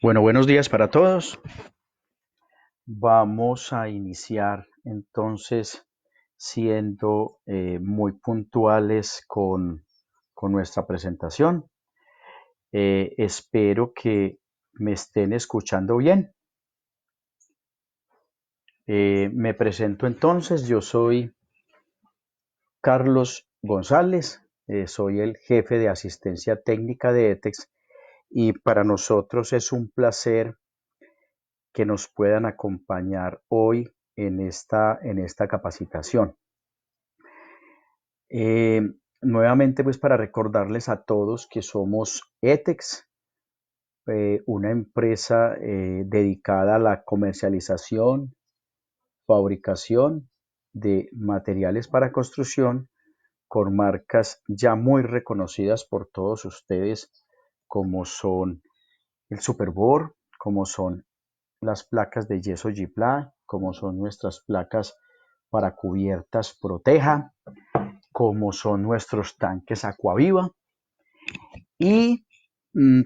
Bueno, buenos días para todos. Vamos a iniciar entonces siendo muy puntuales con nuestra presentación. Espero que me estén escuchando bien. Me presento entonces, yo soy Carlos González, soy el jefe de asistencia técnica de ETEX y para nosotros es un placer que nos puedan acompañar hoy en esta capacitación. Eh, Nuevamente, pues para recordarles a todos que somos ETEX, una empresa dedicada a la comercialización, fabricación de materiales para construcción con marcas ya muy reconocidas por todos ustedes, como son el Superbor, como son las placas de yeso G-Pla, como son nuestras placas para cubiertas Proteja, como son nuestros tanques Aquaviva y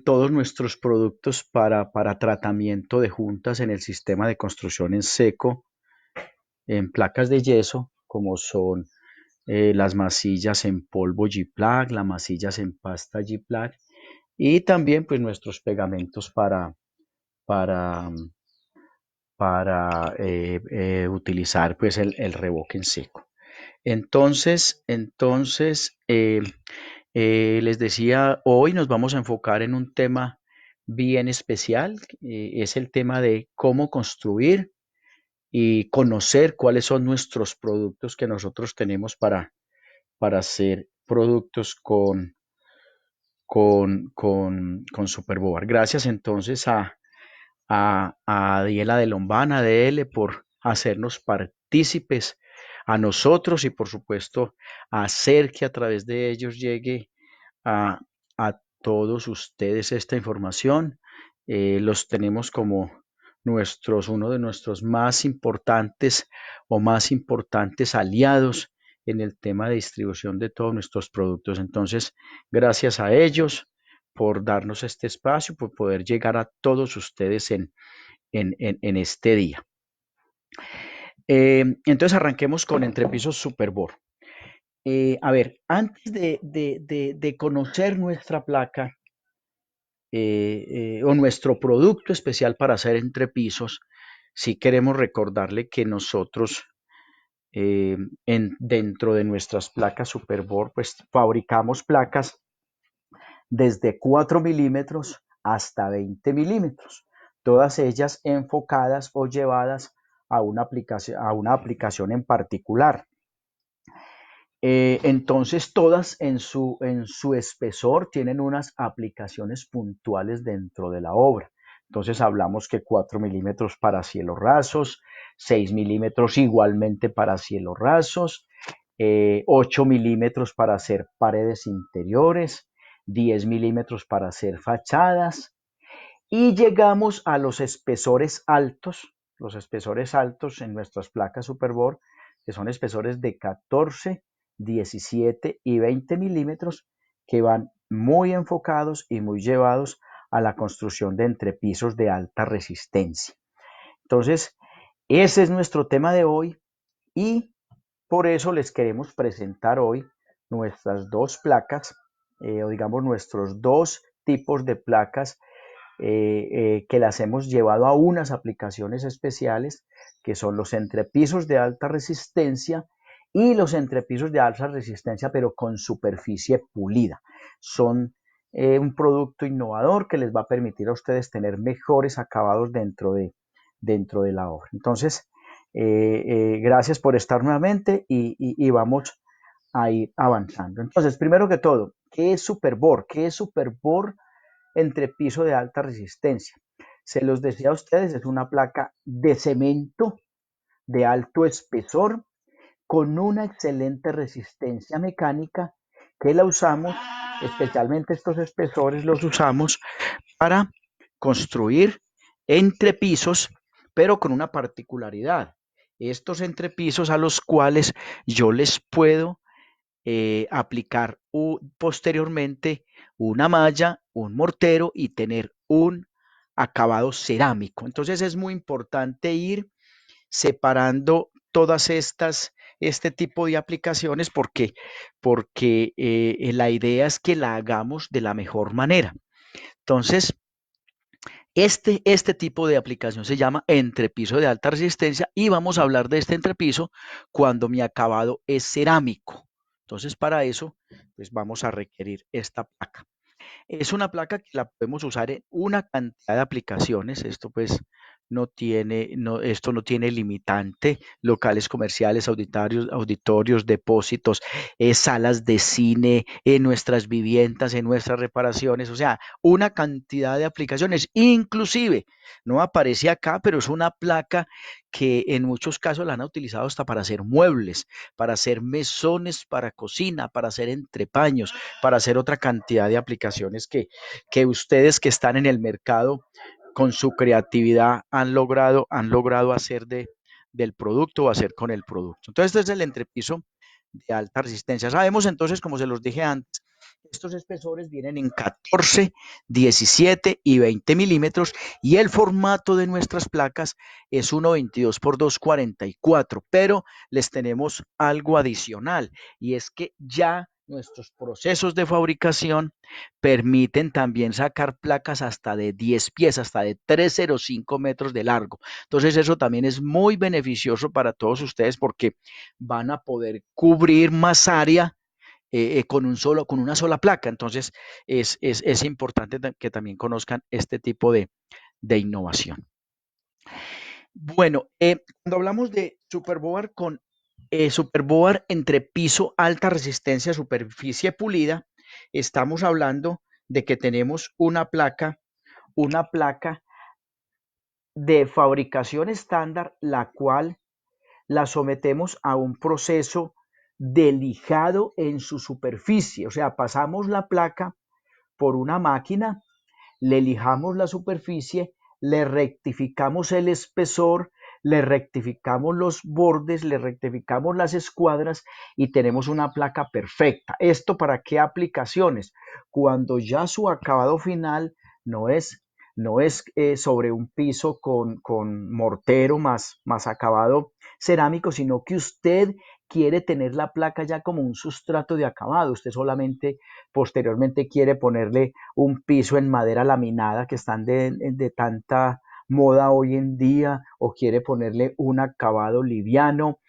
todos nuestros productos para tratamiento de juntas en el sistema de construcción en seco, en placas de yeso, como son las masillas en polvo G-Plag, las masillas en pasta G-Plag y también pues nuestros pegamentos para, para utilizar pues el revoque en seco. Entonces, les decía, hoy nos vamos a enfocar en un tema bien especial, es el tema de cómo construir y conocer cuáles son nuestros productos que nosotros tenemos para hacer productos con Superboard. Gracias entonces a Diela de Lombana, de L, por hacernos partícipes a nosotros y por supuesto hacer que a través de ellos llegue a, a todos ustedes esta información. Los tenemos como uno de nuestros más importantes o más importantes aliados en el tema de distribución de todos nuestros productos. Entonces, gracias a ellos por darnos este espacio, por poder llegar a todos ustedes en este día. Entonces arranquemos con Entrepisos Superbor. A ver, antes de conocer nuestra placa o nuestro producto especial para hacer entrepisos, sí queremos recordarle que nosotros dentro de nuestras placas Superboard, pues fabricamos placas desde 4 milímetros hasta 20 milímetros, todas ellas enfocadas o llevadas a una aplicación en particular. Entonces todas en su espesor tienen unas aplicaciones puntuales dentro de la obra. Entonces hablamos que 4 milímetros para cielos rasos, 6 milímetros igualmente para cielos rasos, 8 milímetros para hacer paredes interiores, 10 milímetros para hacer fachadas y llegamos a los espesores altos en nuestras placas Superboard, que son espesores de 14, 17 y 20 milímetros que van muy enfocados y muy llevados a la construcción de entrepisos de alta resistencia. Entonces, ese es nuestro tema de hoy y por eso les queremos presentar hoy nuestras dos placas, o digamos nuestros dos tipos de placas que las hemos llevado a unas aplicaciones especiales, que son los entrepisos de alta resistencia y los entrepisos de alta resistencia, pero con superficie pulida. Son un producto innovador que les va a permitir a ustedes tener mejores acabados dentro de la obra. Entonces, gracias por estar nuevamente y vamos a ir avanzando. Entonces, primero que todo, ¿qué es Superboard? ¿Qué es Superboard entrepiso de alta resistencia? Se los decía a ustedes, es una placa de cemento de alto espesor con una excelente resistencia mecánica que la usamos, especialmente estos espesores los usamos para construir entrepisos, pero con una particularidad. Estos entrepisos a los cuales yo les puedo aplicar posteriormente una malla, un mortero y tener acabado cerámico. Entonces es muy importante ir separando todas este tipo de aplicaciones porque la idea es que la hagamos de la mejor manera. Entonces, este tipo de aplicación se llama entrepiso de alta resistencia y vamos a hablar de este entrepiso cuando mi acabado es cerámico. Entonces, para eso, pues vamos a requerir esta placa. Es una placa que la podemos usar en una cantidad de aplicaciones. Esto pues esto no tiene limitante. Locales comerciales, auditorios, depósitos, salas de cine, en nuestras viviendas, en nuestras reparaciones. O sea, una cantidad de aplicaciones. Inclusive, no aparece acá, pero es una placa que en muchos casos la han utilizado hasta para hacer muebles, para hacer mesones para cocina, para hacer entrepaños, para hacer otra cantidad de aplicaciones que ustedes que están en el mercado con su creatividad han logrado hacer del producto o hacer con el producto. Entonces, este es el entrepiso de alta resistencia. Sabemos entonces, como se los dije antes, estos espesores vienen en 14, 17 y 20 milímetros y el formato de nuestras placas es 1,22 por 2,44, pero les tenemos algo adicional y es que ya nuestros procesos de fabricación permiten también sacar placas hasta de 10 pies, hasta de 305 metros de largo. Entonces eso también es muy beneficioso para todos ustedes porque van a poder cubrir más área con una sola placa. Entonces, es importante que también conozcan este tipo de innovación. Bueno, cuando hablamos de Superboard con Superboard entre piso, alta resistencia, superficie pulida, estamos hablando de que tenemos una placa de fabricación estándar, la cual la sometemos a un proceso de lijado en su superficie. O sea, pasamos la placa por una máquina, le lijamos la superficie, le rectificamos el espesor, le rectificamos los bordes, le rectificamos las escuadras y tenemos una placa perfecta. ¿Esto para qué aplicaciones? Cuando ya su acabado final no es, no es sobre un piso con mortero más acabado cerámico, sino que usted quiere tener la placa ya como un sustrato de acabado. Usted solamente posteriormente quiere ponerle un piso en madera laminada que están de tanta moda hoy en día, o quiere ponerle un acabado liviano,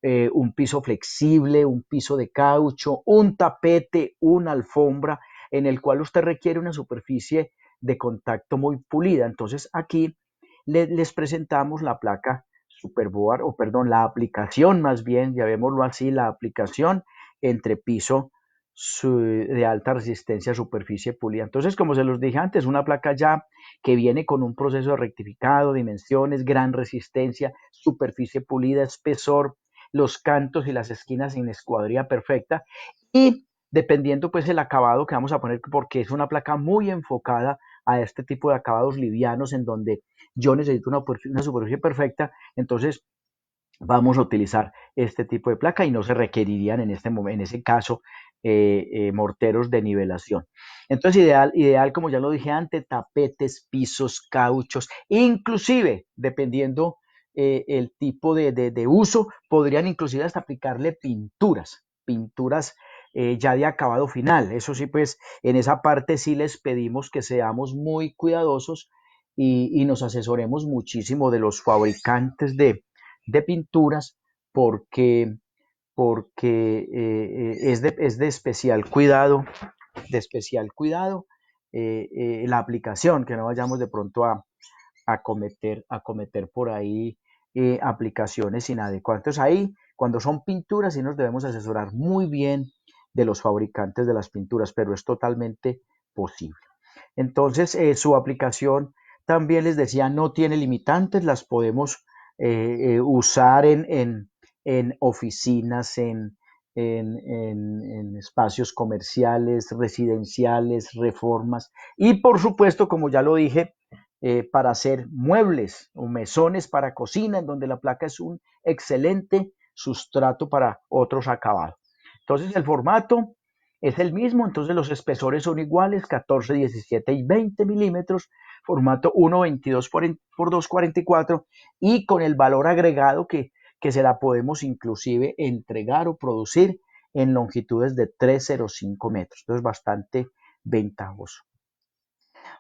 un piso flexible, un piso de caucho, un tapete, una alfombra, en el cual usted requiere una superficie de contacto muy pulida. Entonces aquí les presentamos la placa Superboard, o perdón, la aplicación más bien, llamémoslo así, la aplicación entre piso de alta resistencia, superficie pulida. Entonces, como se los dije antes, una placa ya que viene con un proceso de rectificado, dimensiones, gran resistencia, superficie pulida, espesor, los cantos y las esquinas en escuadría perfecta y dependiendo pues el acabado que vamos a poner, porque es una placa muy enfocada a este tipo de acabados livianos en donde yo necesito una superficie perfecta, entonces vamos a utilizar este tipo de placa y no se requerirían en este momento, en ese caso, morteros de nivelación. Entonces, ideal, como ya lo dije antes, tapetes, pisos, cauchos, inclusive, dependiendo el tipo de uso, podrían inclusive hasta aplicarle pinturas ya de acabado final. Eso sí, pues en esa parte sí les pedimos que seamos muy cuidadosos y nos asesoremos muchísimo de los fabricantes de pinturas porque, porque es de especial cuidado, la aplicación, que no vayamos de pronto a cometer por ahí aplicaciones inadecuadas. Entonces ahí, cuando son pinturas, sí nos debemos asesorar muy bien de los fabricantes de las pinturas, pero es totalmente posible. Entonces, su aplicación también les decía, no tiene limitantes, las podemos usar en oficinas, en espacios comerciales, residenciales, reformas y por supuesto, como ya lo dije, para hacer muebles o mesones para cocina, en donde la placa es un excelente sustrato para otros acabados. Entonces, el formato es el mismo, entonces los espesores son iguales, 14, 17 y 20 milímetros, formato 1.22 por 2.44 y con el valor agregado que se la podemos inclusive entregar o producir en longitudes de 3,05 metros, entonces bastante ventajoso.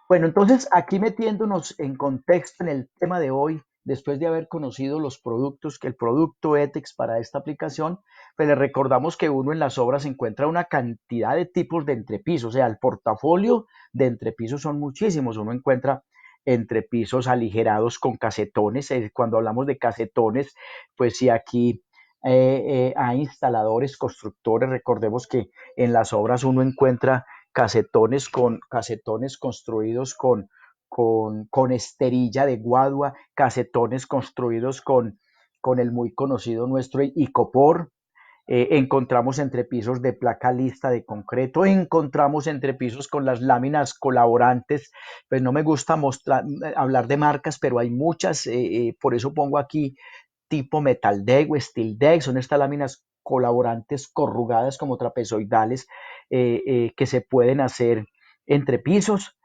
Bueno, entonces aquí metiéndonos en contexto en el tema de hoy, después de haber conocido los productos, que el producto ETEX para esta aplicación, pues le recordamos que uno en las obras encuentra una cantidad de tipos de entrepisos, o sea, el portafolio de entrepisos son muchísimos, uno encuentra entrepisos aligerados con casetones, cuando hablamos de casetones, pues si aquí hay instaladores, constructores, recordemos que en las obras uno encuentra casetones construidos con esterilla de guadua, casetones construidos con el muy conocido nuestro icopor, encontramos entrepisos de placa lista de concreto, encontramos entrepisos con las láminas colaborantes, pues no me gusta hablar de marcas, pero hay muchas, por eso pongo aquí tipo metal deck o steel deck, son estas láminas colaborantes corrugadas como trapezoidales que se pueden hacer entre pisos.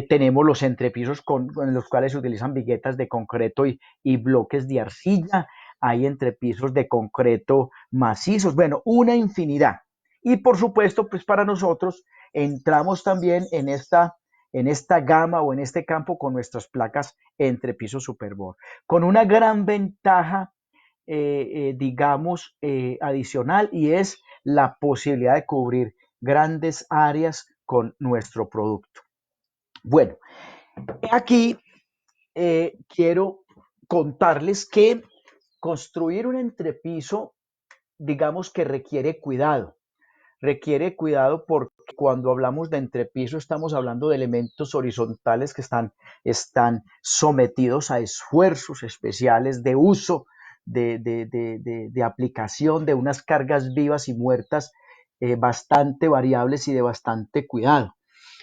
Tenemos los entrepisos con los cuales se utilizan viguetas de concreto y bloques de arcilla. Hay entrepisos de concreto macizos. Bueno, una infinidad. Y por supuesto, pues para nosotros entramos también en esta gama o en este campo con nuestras placas entrepiso Superbor, con una gran ventaja, digamos, adicional y es la posibilidad de cubrir grandes áreas con nuestro producto. Bueno, aquí quiero contarles que construir un entrepiso, digamos que requiere cuidado porque cuando hablamos de entrepiso estamos hablando de elementos horizontales que están sometidos a esfuerzos especiales de uso, de aplicación de unas cargas vivas y muertas bastante variables y de bastante cuidado.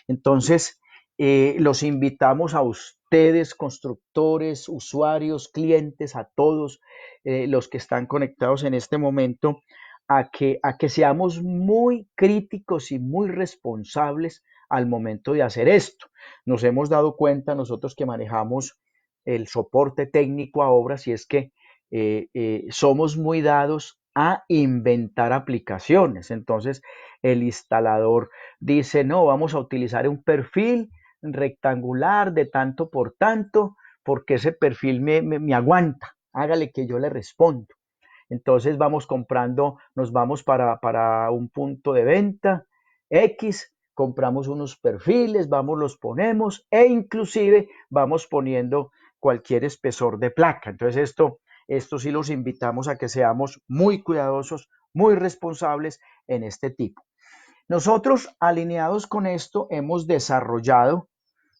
Entonces, los invitamos a ustedes, constructores, usuarios, clientes, a todos los que están conectados en este momento, a que seamos muy críticos y muy responsables al momento de hacer esto. Nos hemos dado cuenta nosotros que manejamos el soporte técnico a obras y es que somos muy dados a inventar aplicaciones. Entonces, el instalador dice, no, vamos a utilizar un perfil rectangular de tanto por tanto, porque ese perfil me aguanta, hágale que yo le respondo. Entonces nos vamos para un punto de venta X, compramos unos perfiles, los ponemos e inclusive vamos poniendo cualquier espesor de placa. Entonces esto sí los invitamos a que seamos muy cuidadosos, muy responsables en este tipo. Nosotros, alineados con esto, hemos desarrollado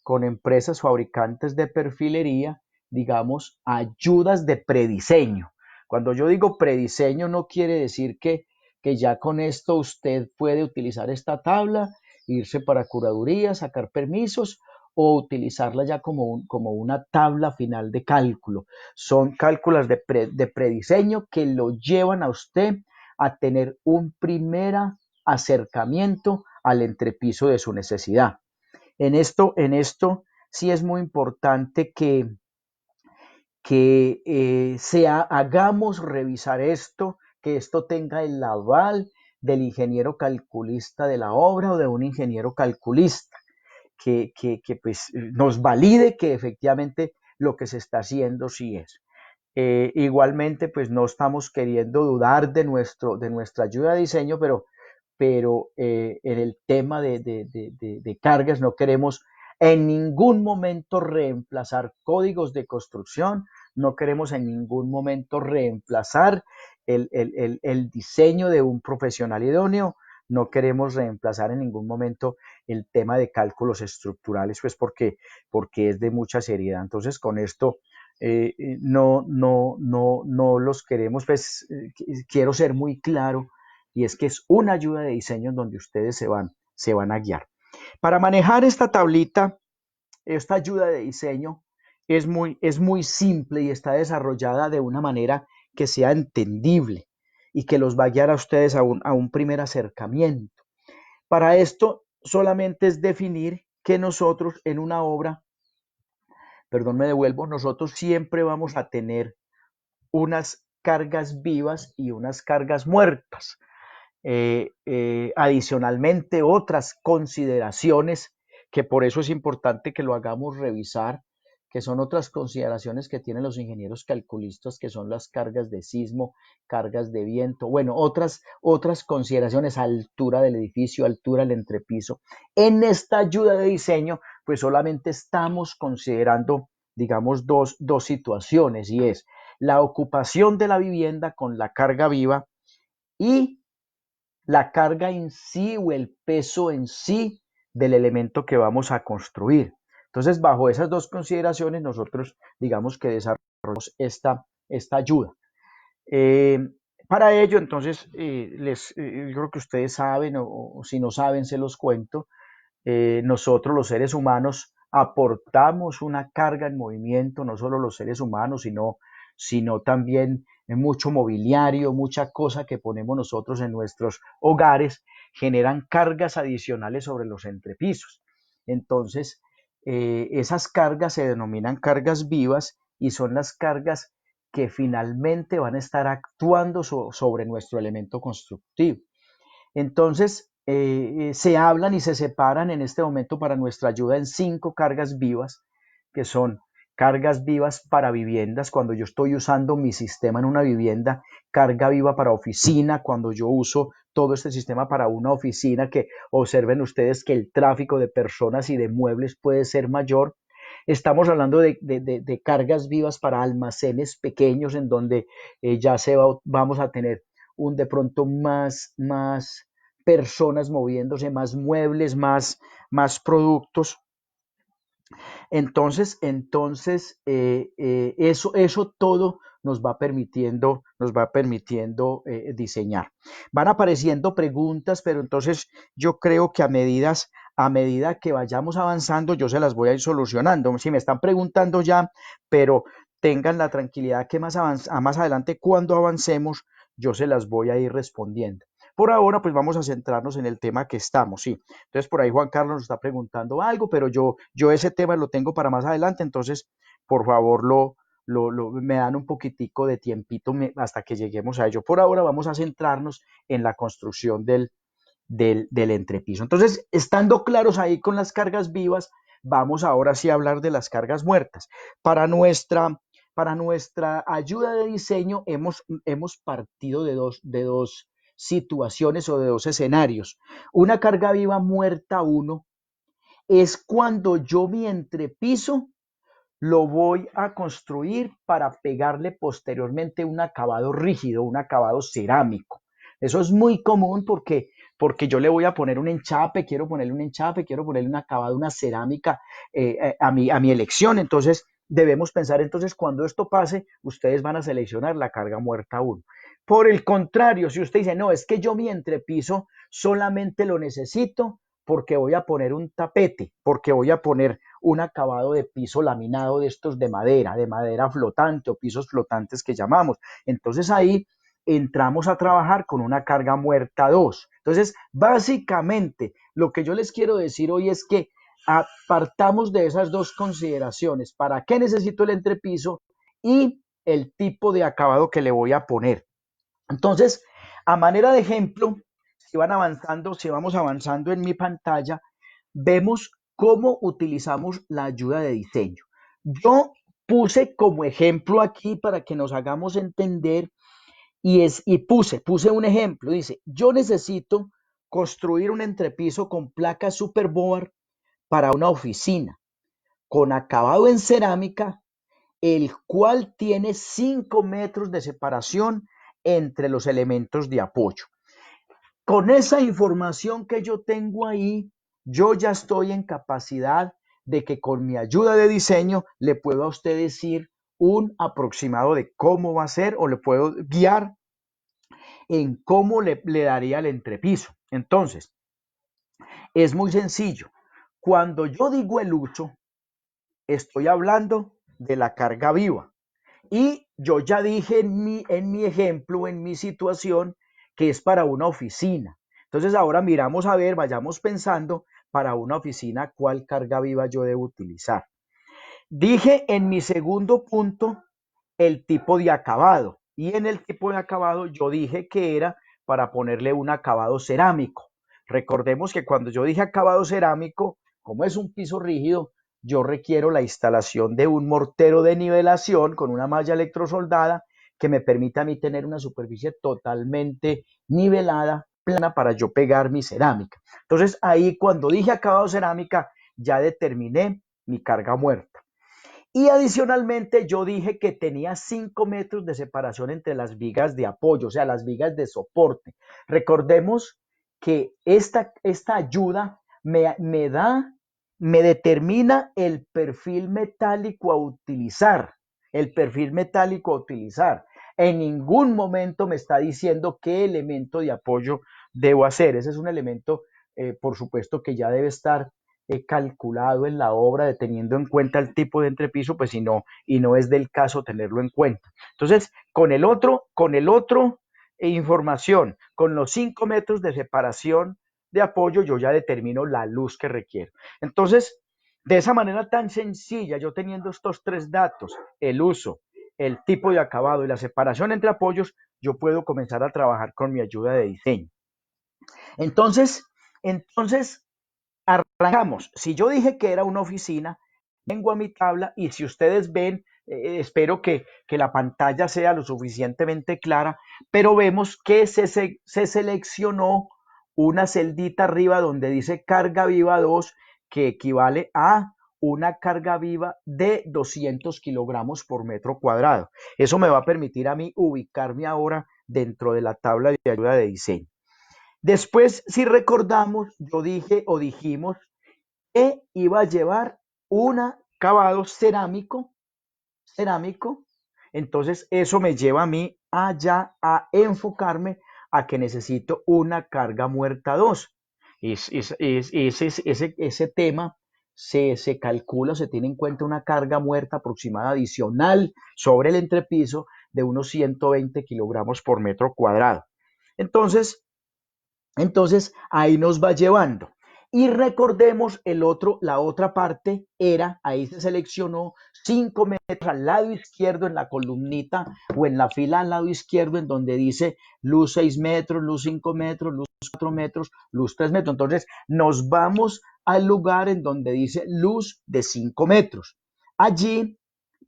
con empresas fabricantes de perfilería, digamos, ayudas de prediseño. Cuando yo digo prediseño, no quiere decir que ya con esto usted puede utilizar esta tabla, irse para curaduría, sacar permisos o utilizarla ya como una tabla final de cálculo. Son cálculos de prediseño que lo llevan a usted a tener un primer acercamiento al entrepiso de su necesidad. En esto sí es muy importante que hagamos revisar esto, que esto tenga el aval del ingeniero calculista de la obra o de un ingeniero calculista, que pues nos valide que efectivamente lo que se está haciendo sí es. Igualmente, pues no estamos queriendo dudar de nuestra ayuda de diseño, pero en el tema de cargas no queremos en ningún momento reemplazar códigos de construcción, no queremos en ningún momento reemplazar el diseño de un profesional idóneo, no queremos reemplazar en ningún momento el tema de cálculos estructurales, pues porque es de mucha seriedad. Entonces, con esto no los queremos, pues quiero ser muy claro y es que es una ayuda de diseño en donde ustedes se van a guiar. Para manejar esta tablita, esta ayuda de diseño es muy simple y está desarrollada de una manera que sea entendible y que los va a guiar a ustedes a un primer acercamiento. Para esto solamente es definir que nosotros en una obra, perdón, me devuelvo, nosotros siempre vamos a tener unas cargas vivas y unas cargas muertas. Adicionalmente, otras consideraciones que por eso es importante que lo hagamos revisar, que son otras consideraciones que tienen los ingenieros calculistas, que son las cargas de sismo, cargas de viento, bueno, otras consideraciones, altura del edificio, altura del entrepiso. En esta ayuda de diseño, pues solamente estamos considerando, digamos, dos situaciones, y es la ocupación de la vivienda con la carga viva y la carga en sí o el peso en sí del elemento que vamos a construir. Entonces, bajo esas dos consideraciones, nosotros digamos que desarrollamos esta ayuda. Eh, para ello, entonces, yo creo que ustedes saben, o si no saben, se los cuento. Nosotros los seres humanos aportamos una carga en movimiento, no solo los seres humanos, sino también mucho mobiliario, mucha cosa que ponemos nosotros en nuestros hogares, generan cargas adicionales sobre los entrepisos. Entonces, esas cargas se denominan cargas vivas y son las cargas que finalmente van a estar actuando sobre nuestro elemento constructivo. Entonces, se hablan y se separan en este momento para nuestra ayuda en 5 cargas vivas, que son cargas vivas para viviendas, cuando yo estoy usando mi sistema en una vivienda, carga viva para oficina, cuando yo uso todo este sistema para una oficina, que observen ustedes que el tráfico de personas y de muebles puede ser mayor. Estamos hablando de cargas vivas para almacenes pequeños en donde vamos a tener de pronto más personas moviéndose, más muebles, más productos. Entonces, eso todo nos va permitiendo diseñar. Van apareciendo preguntas, pero entonces yo creo que a medida que vayamos avanzando, yo se las voy a ir solucionando. Si me están preguntando ya, pero tengan la tranquilidad que más adelante, cuando avancemos, yo se las voy a ir respondiendo. Por ahora, pues vamos a centrarnos en el tema que estamos, sí. Entonces, por ahí Juan Carlos nos está preguntando algo, pero yo ese tema lo tengo para más adelante, entonces, por favor, me dan un poquitico de tiempito hasta que lleguemos a ello. Por ahora vamos a centrarnos en la construcción del entrepiso. Entonces, estando claros ahí con las cargas vivas, vamos ahora sí a hablar de las cargas muertas. Para nuestra ayuda de diseño hemos partido de dos situaciones o de dos escenarios. Una carga viva muerta 1 es cuando yo mi entrepiso lo voy a construir para pegarle posteriormente un acabado rígido, un acabado cerámico. Eso es muy común porque yo le voy a poner un enchape, quiero ponerle un enchape, quiero ponerle un acabado, una cerámica a mi elección. Entonces, debemos pensar, entonces, cuando esto pase, ustedes van a seleccionar la carga muerta 1. Por el contrario, si usted dice, no, es que yo mi entrepiso solamente lo necesito porque voy a poner un tapete, porque voy a poner un acabado de piso laminado de estos de madera flotante o pisos flotantes que llamamos. Entonces ahí entramos a trabajar con una carga muerta 2. Entonces, básicamente, lo que yo les quiero decir hoy es que apartamos de esas dos consideraciones. ¿Para qué necesito el entrepiso? Y el tipo de acabado que le voy a poner. Entonces, a manera de ejemplo, si vamos avanzando en mi pantalla, vemos cómo utilizamos la ayuda de diseño. Yo puse como ejemplo aquí para que nos hagamos entender y puse un ejemplo. Dice, yo necesito construir un entrepiso con placa Superboard para una oficina con acabado en cerámica, el cual tiene 5 metros de separación entre los elementos de apoyo. Con esa información que yo tengo ahí, yo ya estoy en capacidad de que con mi ayuda de diseño le puedo a usted decir un aproximado de cómo va a ser, o le puedo guiar en cómo le daría el entrepiso. Entonces, es muy sencillo. Cuando yo digo el uso, estoy hablando de la carga viva. Y yo ya dije en mi ejemplo, en mi situación, que es para una oficina. Entonces ahora miramos a ver, vayamos pensando para una oficina cuál carga viva yo debo utilizar. Dije en mi segundo punto el tipo de acabado y en el tipo de acabado yo dije que era para ponerle un acabado cerámico. Recordemos que cuando yo dije acabado cerámico, como es un piso rígido, yo requiero la instalación de un mortero de nivelación con una malla electrosoldada que me permita a mí tener una superficie totalmente nivelada, plana, para yo pegar mi cerámica. Entonces ahí cuando dije acabado cerámica, ya determiné mi carga muerta. Y adicionalmente yo dije que tenía 5 metros de separación entre las vigas de apoyo, o sea, las vigas de soporte. Recordemos que esta ayuda me determina el perfil metálico a utilizar, el perfil metálico a utilizar. En ningún momento me está diciendo qué elemento de apoyo debo hacer. Ese es un elemento, por supuesto, que ya debe estar calculado en la obra, teniendo en cuenta el tipo de entrepiso, pues y no es del caso tenerlo en cuenta. Entonces, con el otro información, con los 5 metros de separación de apoyo, yo ya determino la luz que requiero. Entonces, de esa manera tan sencilla, yo teniendo estos tres datos, el uso, el tipo de acabado y la separación entre apoyos, yo puedo comenzar a trabajar con mi ayuda de diseño. Entonces, arrancamos. Si yo dije que era una oficina, vengo a mi tabla y si ustedes ven, espero que la pantalla sea lo suficientemente clara, pero vemos que se seleccionó una celdita arriba donde dice carga viva 2, que equivale a una carga viva de 200 kilogramos por metro cuadrado. Eso me va a permitir a mí ubicarme ahora dentro de la tabla de ayuda de diseño. Después, si recordamos, yo dije o dijimos que iba a llevar un acabado cerámico, entonces eso me lleva a mí allá a enfocarme a que necesito una carga muerta 2. Ese tema se calcula, se tiene en cuenta una carga muerta aproximada adicional sobre el entrepiso de unos 120 kilogramos por metro cuadrado. Entonces, ahí nos va llevando. Y recordemos la otra parte era, ahí se seleccionó 5 metros al lado izquierdo en la columnita o en la fila al lado izquierdo en donde dice luz 6 metros, luz 5 metros, luz 4 metros, luz 3 metros. Entonces nos vamos al lugar en donde dice luz de 5 metros. Allí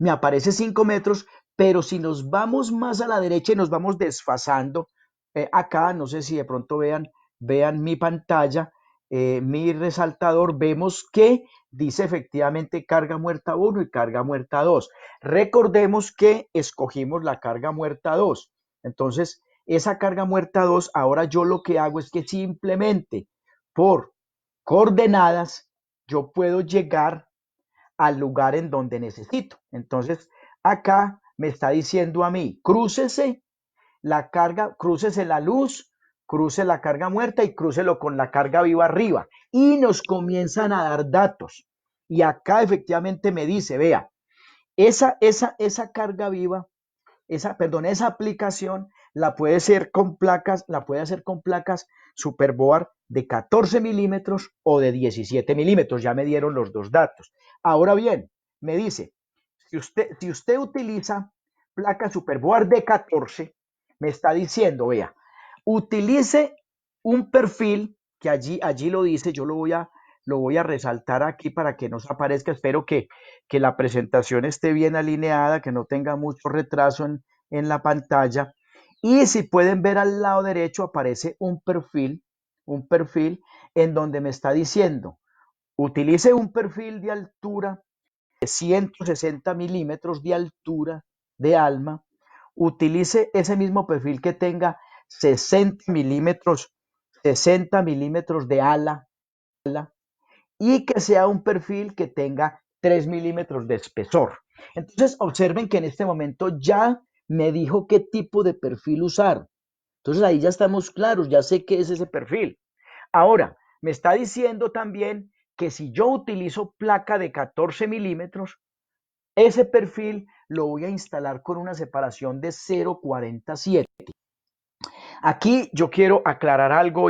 me aparece 5 metros, pero si nos vamos más a la derecha y nos vamos desfasando, acá, no sé si de pronto vean mi pantalla, mi resaltador, vemos que dice efectivamente carga muerta 1 y carga muerta 2. Recordemos que escogimos la carga muerta 2. Entonces, esa carga muerta 2, ahora yo lo que hago es que simplemente por coordenadas yo puedo llegar al lugar en donde necesito. Entonces, acá me está diciendo a mí, crúcese la carga, crúcese la luz, cruce la carga muerta y crúcelo con la carga viva arriba. Y nos comienzan a dar datos. Y acá efectivamente me dice, vea, esa carga viva, esa aplicación la puede hacer con placas Superboard de 14 milímetros o de 17 milímetros. Ya me dieron los dos datos. Ahora bien, me dice, si usted utiliza placa Superboard de 14, me está diciendo, vea, utilice un perfil que allí lo dice, yo lo voy a resaltar aquí para que nos aparezca. Espero que la presentación esté bien alineada, que no tenga mucho retraso en la pantalla. Y si pueden ver al lado derecho aparece un perfil en donde me está diciendo, utilice un perfil de altura de 160 milímetros de altura de alma, utilice ese mismo perfil que tenga 60 milímetros de ala y que sea un perfil que tenga 3 milímetros de espesor. Entonces observen que en este momento ya me dijo qué tipo de perfil usar. Entonces ahí ya estamos claros, ya sé qué es ese perfil. Ahora, me está diciendo también que si yo utilizo placa de 14 milímetros, ese perfil lo voy a instalar con una separación de 0,47. Aquí yo quiero aclarar algo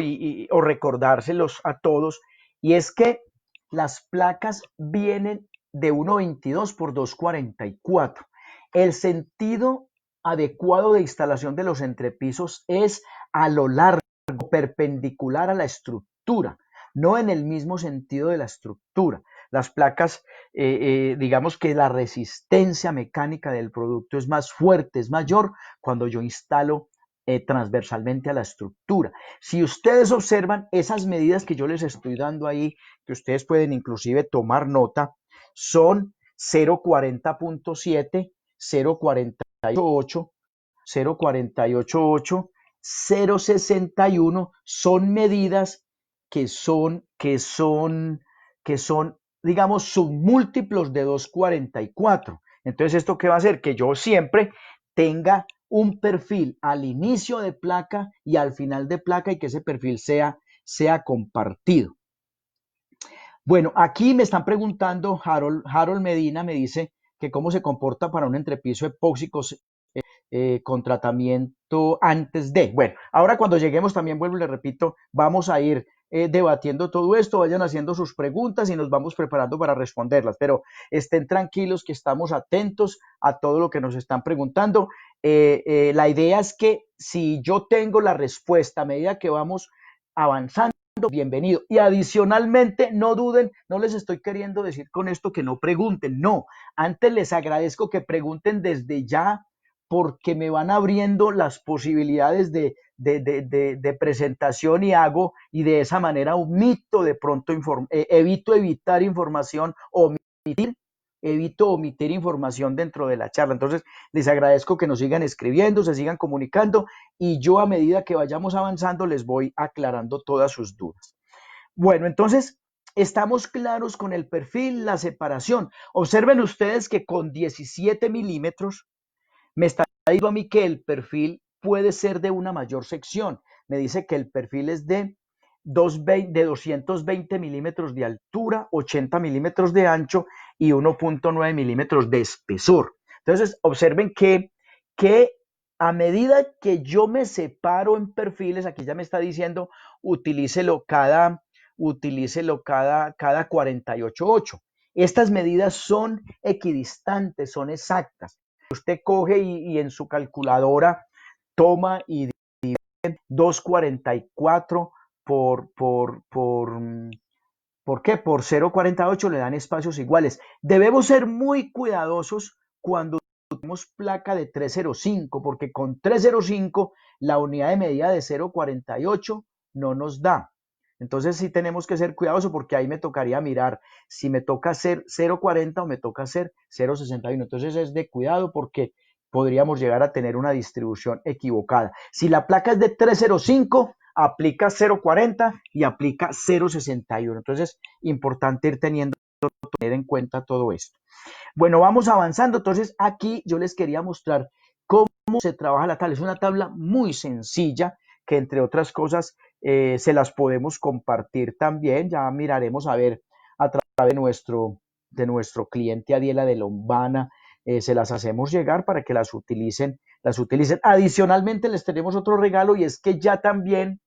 o recordárselos a todos, y es que las placas vienen de 1.22 por 2.44. El sentido adecuado de instalación de los entrepisos es a lo largo, perpendicular a la estructura, no en el mismo sentido de la estructura. Las placas, digamos que la resistencia mecánica del producto es más fuerte, es mayor cuando yo instalo transversalmente a la estructura. Si ustedes observan esas medidas que yo les estoy dando ahí, que ustedes pueden inclusive tomar nota, son 0.40.7, 0.48.8, 0.48.8, 0.61, son medidas que son, digamos, submúltiplos de 2.44. Entonces, ¿esto qué va a hacer? Que yo siempre tenga un perfil al inicio de placa y al final de placa, y que ese perfil sea compartido. Bueno, aquí me están preguntando, Harold Medina me dice que cómo se comporta para un entrepiso epóxico con tratamiento antes de. Bueno, ahora cuando lleguemos también, vuelvo y le repito, vamos a ir debatiendo todo esto, vayan haciendo sus preguntas y nos vamos preparando para responderlas, pero estén tranquilos que estamos atentos a todo lo que nos están preguntando. La idea es que si yo tengo la respuesta a medida que vamos avanzando, bienvenido. Y adicionalmente, no duden, no les estoy queriendo decir con esto que no pregunten, no, antes les agradezco que pregunten desde ya, porque me van abriendo las posibilidades de presentación y de esa manera omito de pronto, evito evitar información, evito omitir información dentro de la charla. Entonces, les agradezco que nos sigan escribiendo, se sigan comunicando, y yo a medida que vayamos avanzando les voy aclarando todas sus dudas. Bueno, entonces, estamos claros con el perfil, la separación. Observen ustedes que con 17 milímetros me está diciendo a mí que el perfil puede ser de una mayor sección. Me dice que el perfil es de 220 milímetros de altura, 80 milímetros de ancho y 1.9 milímetros de espesor. Entonces, observen que a medida que yo me separo en perfiles, aquí ya me está diciendo, utilícelo cada 48.8. Estas medidas son equidistantes, son exactas. Usted coge y en su calculadora toma y divide 2.44 ¿por qué? Por 0.48, le dan espacios iguales. Debemos ser muy cuidadosos cuando tenemos placa de 305, porque con 305 la unidad de medida de 0.48 no nos da. Entonces sí tenemos que ser cuidadosos, porque ahí me tocaría mirar si me toca hacer 0.40 o me toca hacer 0.61. Entonces es de cuidado, porque podríamos llegar a tener una distribución equivocada. Si la placa es de 305, aplica 0.40 y aplica 0.61. Entonces, importante tener en cuenta todo esto. Bueno, vamos avanzando. Entonces, aquí yo les quería mostrar cómo se trabaja la tabla. Es una tabla muy sencilla que, entre otras cosas, se las podemos compartir también. Ya miraremos a ver a través de nuestro cliente Adiela de Lombana, se las hacemos llegar para que las utilicen. Adicionalmente, les tenemos otro regalo, y es que ya también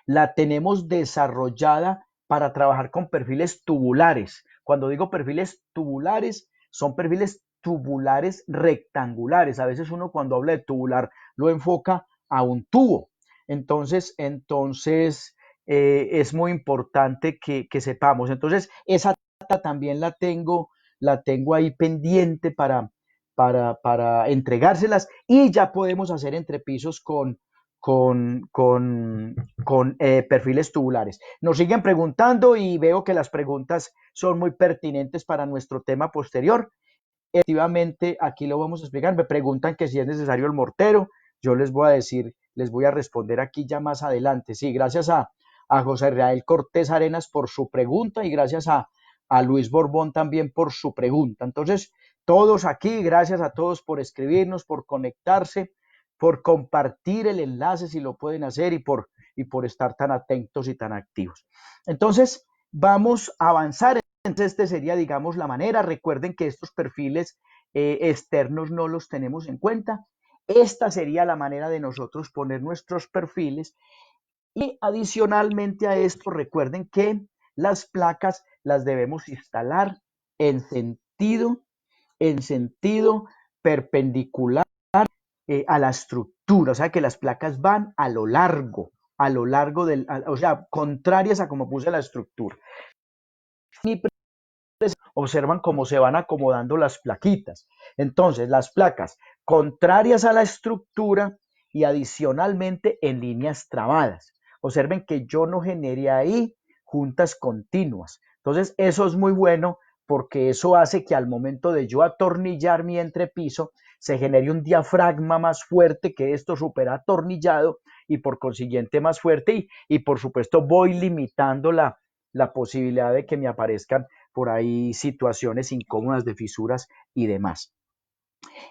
la tenemos desarrollada para trabajar con perfiles tubulares. Cuando digo perfiles tubulares, son perfiles tubulares rectangulares. A veces uno, cuando habla de tubular, lo enfoca a un tubo. Entonces es muy importante que sepamos. Entonces, esa también la tengo ahí pendiente para entregárselas, y ya podemos hacer entrepisos con perfiles tubulares. Nos siguen preguntando, y veo que las preguntas son muy pertinentes para nuestro tema posterior. Efectivamente, aquí lo vamos a explicar. Me preguntan que si es necesario el mortero. Yo les voy a decir, les voy a responder aquí ya más adelante. Sí, gracias a José Israel Cortés Arenas por su pregunta, y gracias a Luis Borbón también por su pregunta. Entonces, todos aquí, gracias a todos por escribirnos, por conectarse, por compartir el enlace si lo pueden hacer, y por estar tan atentos y tan activos. Entonces, vamos a avanzar. Entonces, sería, digamos, la manera. Recuerden que estos perfiles externos no los tenemos en cuenta. Esta sería la manera de nosotros poner nuestros perfiles. Y adicionalmente a esto, recuerden que las placas las debemos instalar en sentido perpendicular a la estructura, o sea que las placas van a lo largo del, o sea, contrarias a como puse la estructura. Observan cómo se van acomodando las plaquitas. Entonces, las placas contrarias a la estructura y adicionalmente en líneas trabadas. Observen que yo no generé ahí juntas continuas. Entonces, eso es muy bueno porque eso hace que al momento de yo atornillar mi entrepiso, se genere un diafragma más fuerte que esto súper atornillado y por consiguiente más fuerte y por supuesto voy limitando la posibilidad de que me aparezcan por ahí situaciones incómodas de fisuras y demás.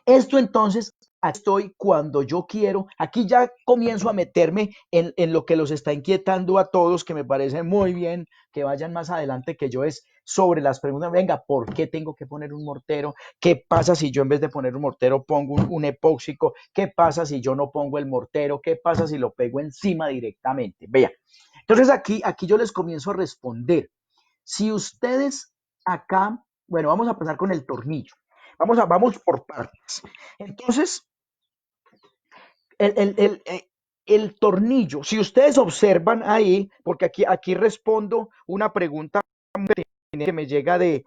Esto entonces, estoy cuando yo quiero, aquí ya comienzo a meterme en lo que los está inquietando a todos, que me parece muy bien que vayan más adelante que yo, es sobre las preguntas, venga, ¿por qué tengo que poner un mortero? ¿Qué pasa si yo en vez de poner un mortero pongo un epóxico? ¿Qué pasa si yo no pongo el mortero? ¿Qué pasa si lo pego encima directamente? Vea, entonces aquí yo les comienzo a responder. Si ustedes acá, bueno, vamos a pasar con el tornillo. Vamos por partes. Entonces, el, el, el, el, el tornillo, si ustedes observan ahí, porque aquí respondo una pregunta que me llega de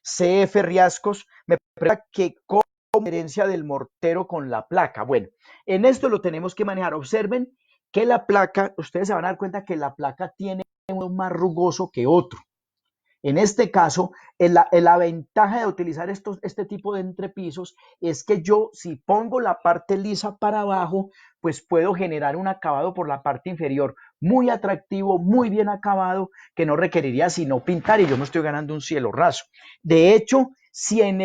CF Riascos, me pregunta que cómo diferencia del mortero con la placa. Bueno, en esto lo tenemos que manejar. Observen que la placa, ustedes se van a dar cuenta que la placa tiene uno más rugoso que otro. En este caso, la ventaja de utilizar este tipo de entrepisos es que yo, si pongo la parte lisa para abajo, pues puedo generar un acabado por la parte inferior muy atractivo, muy bien acabado, que no requeriría sino pintar y yo me estoy ganando un cielo raso. De hecho, si en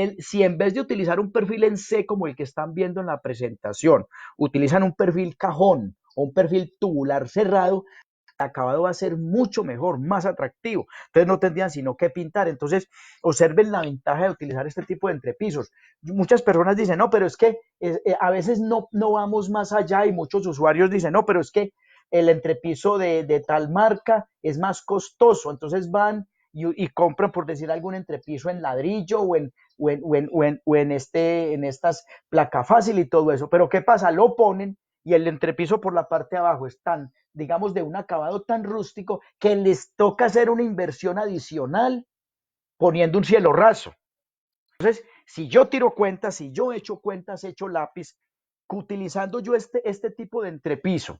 vez de utilizar un perfil en C como el que están viendo en la presentación, utilizan un perfil cajón o un perfil tubular cerrado, acabado va a ser mucho mejor, más atractivo. Entonces no tendrían sino que pintar. Entonces observen la ventaja de utilizar este tipo de entrepisos. Muchas personas dicen, no, pero es que a veces no vamos más allá y muchos usuarios dicen, no, pero es que el entrepiso de tal marca es más costoso. Entonces van y compran, por decir algún entrepiso en ladrillo en estas placa fácil y todo eso. Pero ¿qué pasa? Lo ponen y el entrepiso por la parte de abajo es tan, digamos, de un acabado tan rústico que les toca hacer una inversión adicional poniendo un cielo raso. Entonces, si yo tiro cuentas, si yo echo cuentas, echo lápiz, utilizando yo este tipo de entrepiso,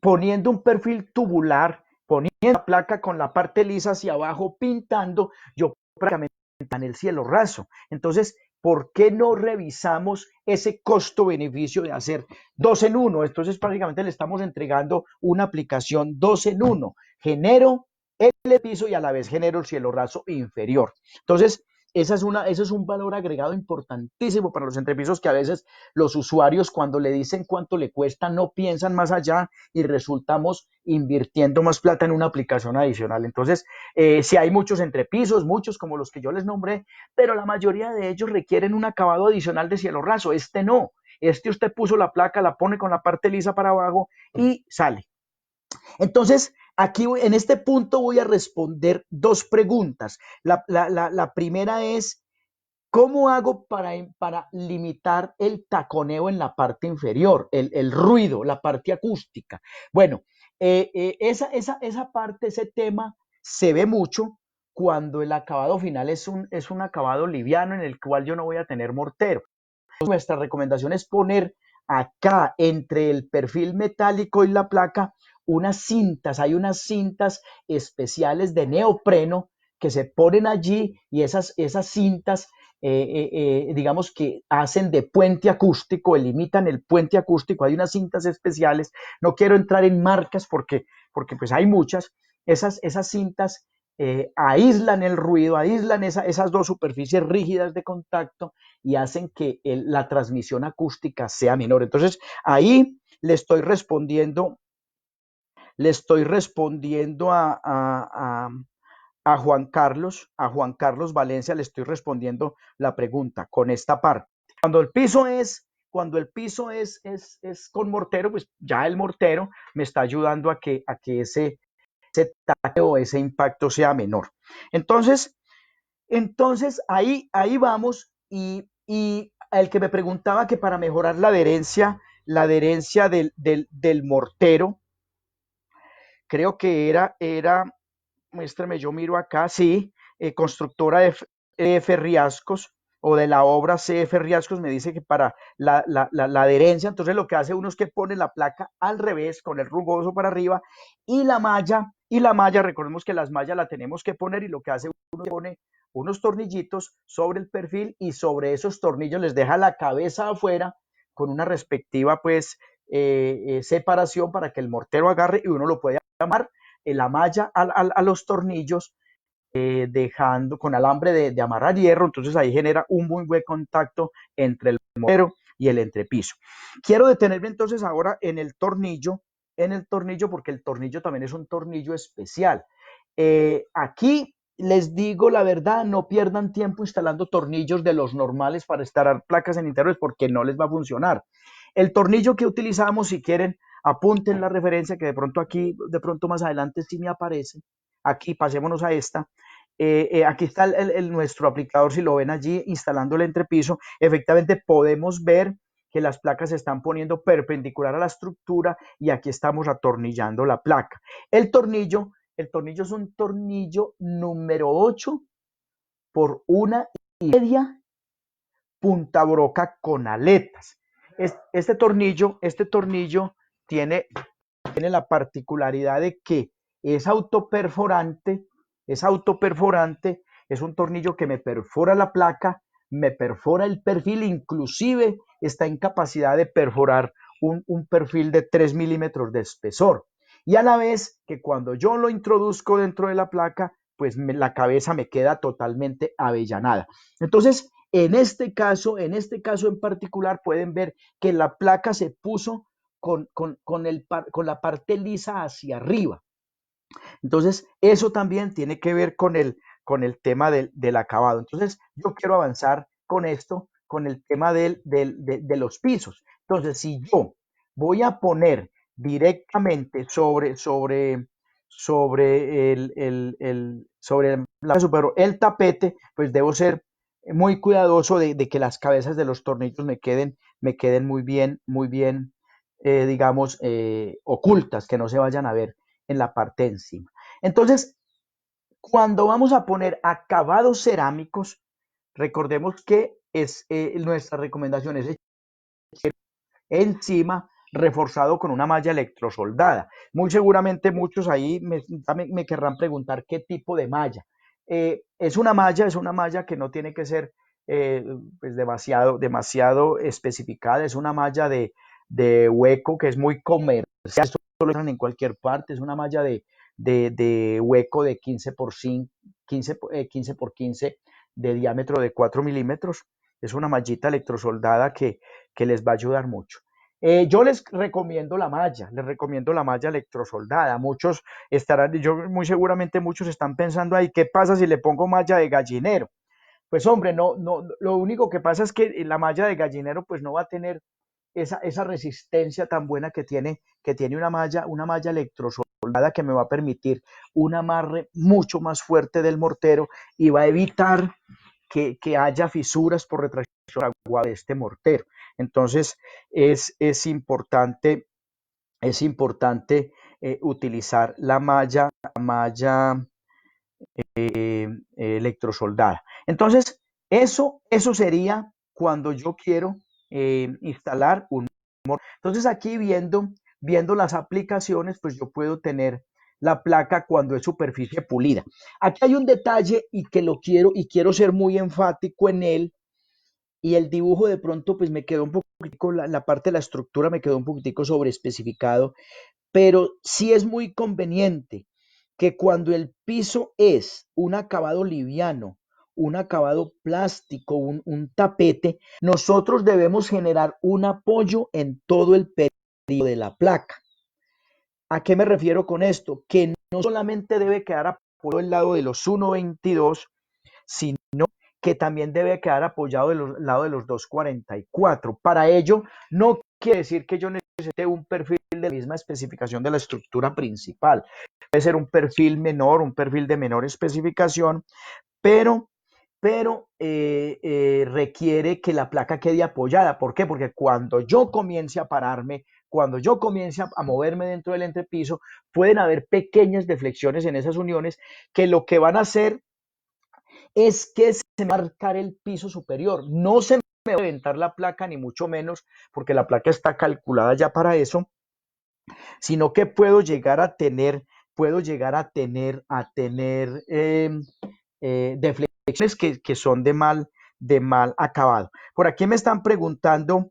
poniendo un perfil tubular, poniendo la placa con la parte lisa hacia abajo, pintando, yo prácticamente en el cielo raso. Entonces, ¿por qué no revisamos ese costo-beneficio de hacer dos en uno? Entonces, prácticamente le estamos entregando una aplicación dos en uno. Genero el piso y a la vez genero el cielo raso inferior. Entonces, ese es un valor agregado importantísimo para los entrepisos que a veces los usuarios cuando le dicen cuánto le cuesta no piensan más allá y resultamos invirtiendo más plata en una aplicación adicional. Entonces, si hay muchos entrepisos, muchos como los que yo les nombré, pero la mayoría de ellos requieren un acabado adicional de cielo raso. Este no. Este usted puso la placa, la pone con la parte lisa para abajo y sale. Entonces, aquí en este punto voy a responder dos preguntas. La primera es, ¿cómo hago para limitar el taconeo en la parte inferior, el ruido, la parte acústica? Bueno, esa parte, ese tema se ve mucho cuando el acabado final es un acabado liviano en el cual yo no voy a tener mortero. Nuestra recomendación es poner acá entre el perfil metálico y la placa unas cintas, hay unas cintas especiales de neopreno que se ponen allí y esas cintas digamos que hacen de puente acústico, limitan el puente acústico, hay unas cintas especiales, no quiero entrar en marcas porque pues hay muchas, esas cintas aíslan el ruido, aíslan esas dos superficies rígidas de contacto y hacen que la transmisión acústica sea menor. Entonces, ahí le estoy respondiendo a Juan Carlos Valencia, le estoy respondiendo la pregunta con esta parte. Cuando el piso es con mortero, pues ya el mortero me está ayudando a que ese taque o ese impacto sea menor. Entonces, ahí vamos y el que me preguntaba que para mejorar la adherencia del mortero, creo que muéstrame, yo miro acá, sí, constructora de CF Riascos o de la obra CF Riascos me dice que para la adherencia, entonces lo que hace uno es que pone la placa al revés, con el rugoso para arriba, y la malla, recordemos que las mallas la tenemos que poner y lo que hace uno es pone unos tornillitos sobre el perfil y sobre esos tornillos les deja la cabeza afuera con una respectiva pues separación para que el mortero agarre y uno lo puede llamar la malla a los tornillos dejando con alambre de amarrar hierro, entonces ahí genera un muy buen contacto entre el mortero y el entrepiso. Quiero detenerme entonces ahora en el tornillo porque el tornillo también es un tornillo especial. Aquí les digo la verdad, no pierdan tiempo instalando tornillos de los normales para instalar placas en interiores porque no les va a funcionar. El tornillo que utilizamos, si quieren, apunten la referencia que de pronto aquí, de pronto más adelante sí me aparece. Aquí pasémonos a esta. Aquí está nuestro aplicador, si lo ven allí, instalando el entrepiso. Efectivamente podemos ver que las placas se están poniendo perpendicular a la estructura y aquí estamos atornillando la placa. El tornillo es un tornillo número 8 por 1,5 punta broca con aletas. Este tornillo tiene la particularidad de que es autoperforante, es un tornillo que me perfora la placa, me perfora el perfil, inclusive está en capacidad de perforar un perfil de 3 milímetros de espesor. Y a la vez que cuando yo lo introduzco dentro de la placa, pues la cabeza me queda totalmente avellanada. Entonces, en este caso en particular, pueden ver que la placa se puso con la parte lisa hacia arriba. Entonces, eso también tiene que ver con el tema del acabado. Entonces, yo quiero avanzar con esto, con el tema de los pisos. Entonces, si yo voy a poner directamente sobre el tapete, pues debo ser muy cuidadoso de que las cabezas de los tornillos me queden muy bien, digamos, ocultas, que no se vayan a ver en la parte de encima. Entonces, cuando vamos a poner acabados cerámicos, recordemos que nuestra recomendación es encima reforzado con una malla electrosoldada. Muy seguramente muchos ahí me querrán preguntar qué tipo de malla. Es una malla que no tiene que ser pues demasiado especificada, es una malla de hueco que es muy comercial, esto lo encuentran en cualquier parte, es una malla de hueco de 15 por 5, 15 por 15 de diámetro de 4 milímetros. Es una mallita electrosoldada que les va a ayudar mucho. Yo les recomiendo la malla electrosoldada. Muchos estarán, muy seguramente muchos están pensando ahí, ¿qué pasa si le pongo malla de gallinero? Pues hombre, no, lo único que pasa es que la malla de gallinero pues no va a tener esa resistencia tan buena que tiene una malla electrosoldada que me va a permitir un amarre mucho más fuerte del mortero y va a evitar que haya fisuras por retracción de agua de este mortero. Entonces es importante utilizar la malla electrosoldada. Entonces, eso sería cuando yo quiero instalar un mortero. Entonces, aquí viendo las aplicaciones, pues yo puedo tener la placa cuando es superficie pulida. Aquí hay un detalle y quiero ser muy enfático en él, y el dibujo de pronto pues me quedó un poquitico, la parte de la estructura me quedó un poquitico sobreespecificado, pero sí es muy conveniente que cuando el piso es un acabado liviano, un acabado plástico, un tapete, nosotros debemos generar un apoyo en todo el perímetro de la placa. ¿A qué me refiero con esto? Que no solamente debe quedar apoyado el lado de los 1.22, sino que también debe quedar apoyado del lado de los 244. Para ello, no quiere decir que yo necesite un perfil de la misma especificación de la estructura principal. Puede ser un perfil menor, un perfil de menor especificación, pero requiere que la placa quede apoyada. ¿Por qué? Porque cuando yo comience a pararme, cuando yo comience a moverme dentro del entrepiso, pueden haber pequeñas deflexiones en esas uniones que lo que van a hacer es que se me va a marcar el piso superior. No se me va a reventar la placa, ni mucho menos, porque la placa está calculada ya para eso, sino que puedo llegar a tener deflexiones que son de mal acabado. Por aquí me están preguntando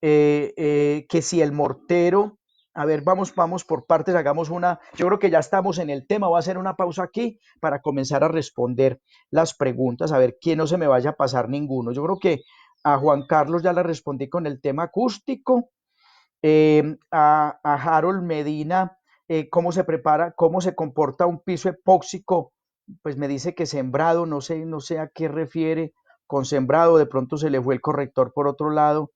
que si el mortero, a ver, vamos por partes, yo creo que ya estamos en el tema, voy a hacer una pausa aquí para comenzar a responder las preguntas, a ver que no se me vaya a pasar ninguno. Yo creo que a Juan Carlos ya le respondí con el tema acústico, a Harold Medina, cómo se prepara, cómo se comporta un piso epóxico, pues me dice que sembrado, no sé a qué refiere con sembrado, de pronto se le fue el corrector por otro lado,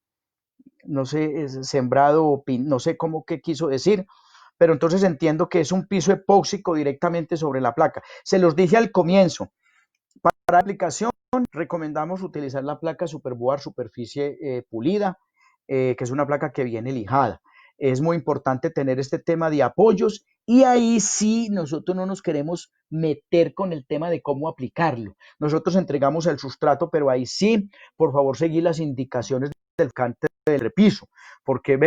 no sé, es sembrado o no sé cómo qué quiso decir, pero entonces entiendo que es un piso epóxico directamente sobre la placa. Se los dije al comienzo, para aplicación recomendamos utilizar la placa Superboard superficie pulida, que es una placa que viene lijada. Es muy importante tener este tema de apoyos y ahí sí nosotros no nos queremos meter con el tema de cómo aplicarlo. Nosotros entregamos el sustrato, pero ahí sí, por favor, seguir las indicaciones del cante del repiso,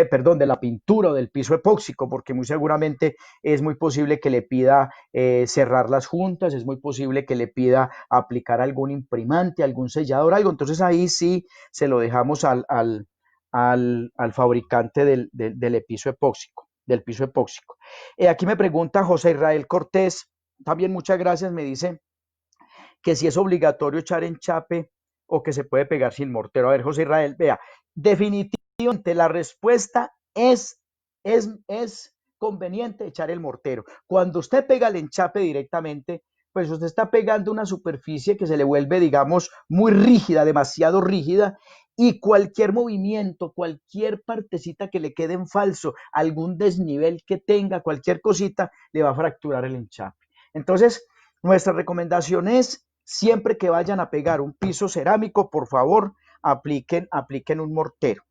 perdón, de la pintura o del piso epóxico, porque muy seguramente es muy posible que le pida cerrar las juntas, es muy posible que le pida aplicar algún imprimante, algún sellador, algo. Entonces ahí sí se lo dejamos al fabricante del piso epóxico, del piso epóxico. Aquí me pregunta José Israel Cortés, también muchas gracias, me dice que si es obligatorio echar enchape o que se puede pegar sin mortero. A ver, José Israel, vea, definitivamente la respuesta es conveniente echar el mortero. Cuando usted pega el enchape directamente, pues usted está pegando una superficie que se le vuelve, digamos, muy rígida, demasiado rígida, y cualquier movimiento, cualquier partecita que le quede en falso, algún desnivel que tenga, cualquier cosita, le va a fracturar el enchape. Entonces, nuestra recomendación es, siempre que vayan a pegar un piso cerámico, por favor, apliquen un mortero.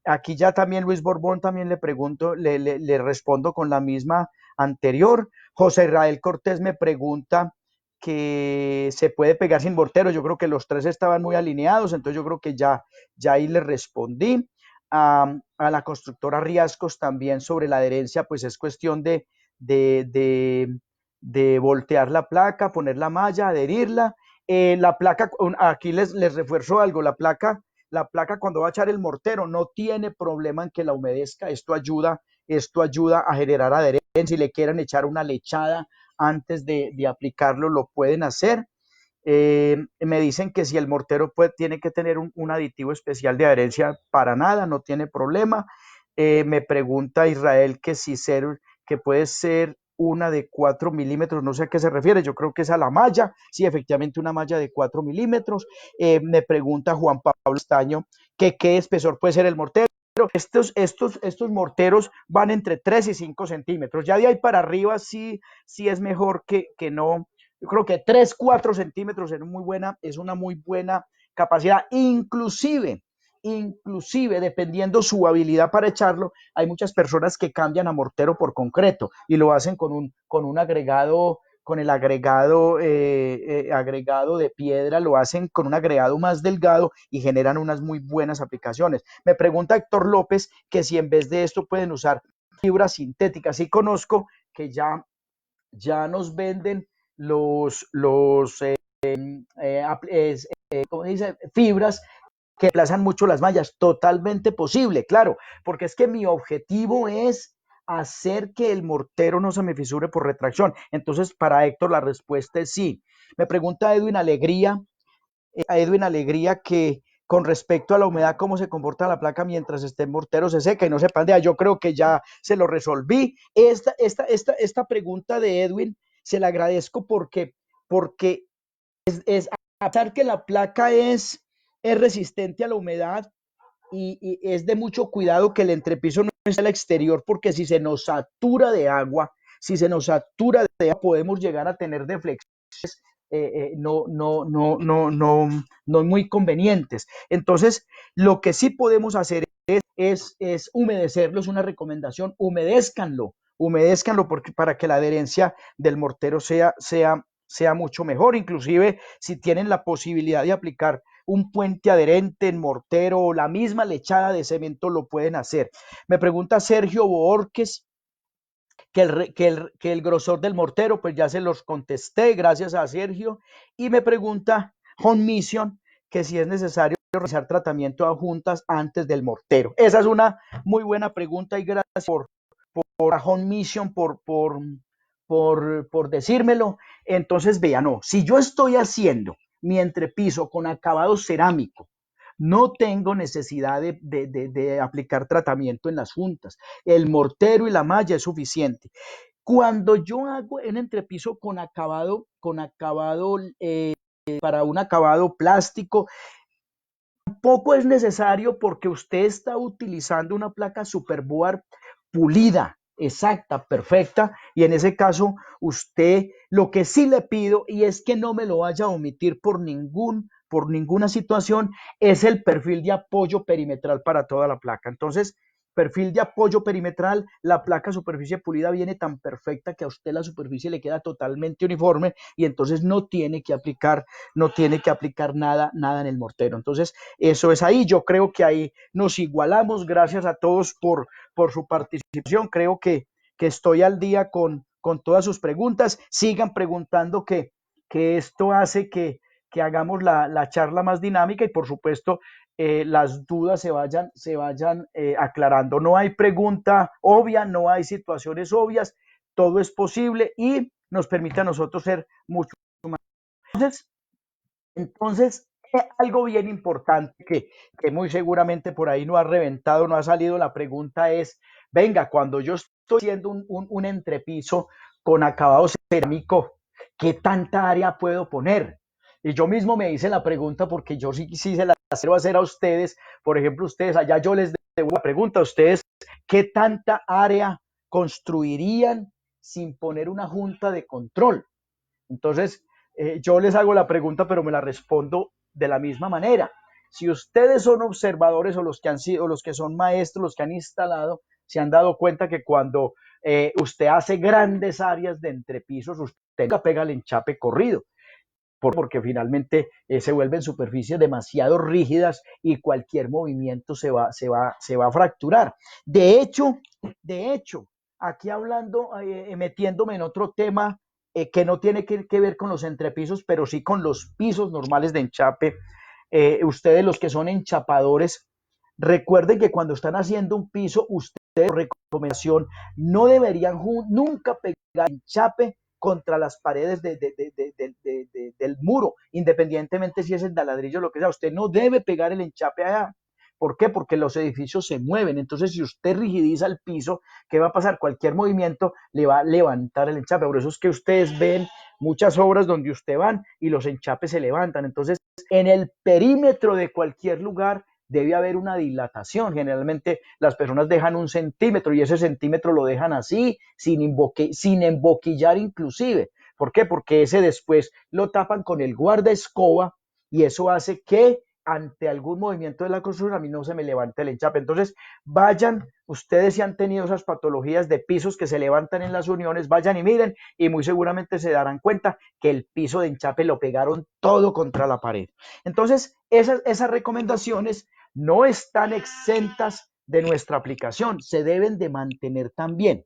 Aquí ya también Luis Borbón también le pregunto, le respondo con la misma anterior. José Israel Cortés me pregunta que se puede pegar sin mortero. Yo creo que los tres estaban muy alineados, entonces yo creo que ya ahí le respondí. A la constructora Riascos también sobre la adherencia, pues es cuestión de, de, de voltear la placa, poner la malla, adherirla. La placa, aquí les refuerzo algo, la placa cuando va a echar el mortero no tiene problema en que la humedezca, esto ayuda a generar adherencia. Si le quieren echar una lechada antes de aplicarlo, lo pueden hacer. Me dicen que si el mortero tiene que tener un aditivo especial de adherencia, para nada, no tiene problema. Me pregunta Israel que puede ser una de 4 milímetros, no sé a qué se refiere, yo creo que es a la malla, sí, efectivamente una malla de 4 milímetros. Me pregunta Juan Pablo Estaño que qué espesor puede ser el mortero. Estos morteros van entre 3 y 5 centímetros, ya de ahí para arriba sí es mejor que no. Yo creo que 3, 4 centímetros es una muy buena capacidad, inclusive dependiendo su habilidad para echarlo, hay muchas personas que cambian a mortero por concreto y lo hacen con un agregado, con el agregado de piedra, lo hacen con un agregado más delgado y generan unas muy buenas aplicaciones. Me pregunta Héctor López que si en vez de esto pueden usar fibras sintéticas. Sí conozco que ya nos venden los ¿cómo dice? Fibras que desplazan mucho las mallas. Totalmente posible, claro, porque es que mi objetivo es hacer que el mortero no se me fisure por retracción. Entonces, para Héctor, la respuesta es sí. Me pregunta Edwin Alegría que con respecto a la humedad, cómo se comporta la placa mientras esté en mortero, se seca y no se pandea. Yo creo que ya se lo resolví. Esta pregunta de Edwin se la agradezco porque es a pesar que la placa es resistente a la humedad y es de mucho cuidado que el entrepiso no esté al exterior, porque si se nos satura de agua, podemos llegar a tener deflexiones no muy convenientes. Entonces, lo que sí podemos hacer es humedecerlo, es una recomendación, humedézcanlo porque, para que la adherencia del mortero sea mucho mejor. Inclusive, si tienen la posibilidad de aplicar un puente adherente en mortero o la misma lechada de cemento, lo pueden hacer. Me pregunta Sergio Borges que el grosor del mortero, pues ya se los contesté, gracias a Sergio. Y me pregunta Home Mission que si es necesario realizar tratamiento a juntas antes del mortero. Esa es una muy buena pregunta y gracias por Home Mission por decírmelo. Entonces, vean, no, si yo estoy haciendo mi entrepiso con acabado cerámico, no tengo necesidad de aplicar tratamiento en las juntas. El mortero y la malla es suficiente. Cuando yo hago un entrepiso para un acabado plástico, tampoco es necesario porque usted está utilizando una placa superboard pulida, exacta, perfecta, y en ese caso usted lo que sí le pido, y es que no me lo vaya a omitir por ninguna situación, es el perfil de apoyo perimetral para toda la placa. Entonces, perfil de apoyo perimetral, la placa superficie pulida viene tan perfecta que a usted la superficie le queda totalmente uniforme y entonces no tiene que aplicar nada en el mortero. Entonces, eso es ahí. Yo creo que ahí nos igualamos. Gracias a todos por su participación. Creo que estoy al día con todas sus preguntas. Sigan preguntando que esto hace que hagamos la charla más dinámica y por supuesto las dudas se vayan aclarando. No hay pregunta obvia, no hay situaciones obvias, todo es posible y nos permite a nosotros ser mucho más. Entonces, algo bien importante que muy seguramente por ahí no ha reventado, no ha salido la pregunta es, venga, cuando yo estoy haciendo un entrepiso con acabado cerámico, ¿qué tanta área puedo poner? Y yo mismo me hice la pregunta porque yo sí se la quiero hacer a ustedes. Por ejemplo, ustedes allá yo les debo la pregunta a ustedes, ¿qué tanta área construirían sin poner una junta de control? Entonces, yo les hago la pregunta, pero me la respondo de la misma manera. Si ustedes son observadores o los que han sido, o los que son maestros, los que han instalado, se han dado cuenta que cuando usted hace grandes áreas de entrepisos, usted pega el enchape corrido, porque finalmente se vuelven superficies demasiado rígidas y cualquier movimiento se va a fracturar. De hecho, aquí hablando, metiéndome en otro tema que no tiene que ver con los entrepisos, pero sí con los pisos normales de enchape. Ustedes los que son enchapadores, recuerden que cuando están haciendo un piso, ustedes, por recomendación, no deberían nunca pegar enchape contra las paredes del muro, independientemente si es el de ladrillo o lo que sea. Usted no debe pegar el enchape allá. ¿Por qué? Porque los edificios se mueven. Entonces, si usted rigidiza el piso, ¿qué va a pasar? Cualquier movimiento le va a levantar el enchape. Por eso es que ustedes ven muchas obras donde usted van y los enchapes se levantan. Entonces, en el perímetro de cualquier lugar debe haber una dilatación. Generalmente las personas dejan 1 centímetro y ese centímetro lo dejan así, sin emboquillar inclusive. ¿Por qué? Porque ese después lo tapan con el guardaescoba y eso hace que ante algún movimiento de la construcción a mí no se me levante el enchape. Entonces, vayan, ustedes si han tenido esas patologías de pisos que se levantan en las uniones, vayan y miren y muy seguramente se darán cuenta que el piso de enchape lo pegaron todo contra la pared. Entonces, esas recomendaciones no están exentas de nuestra aplicación, se deben de mantener también.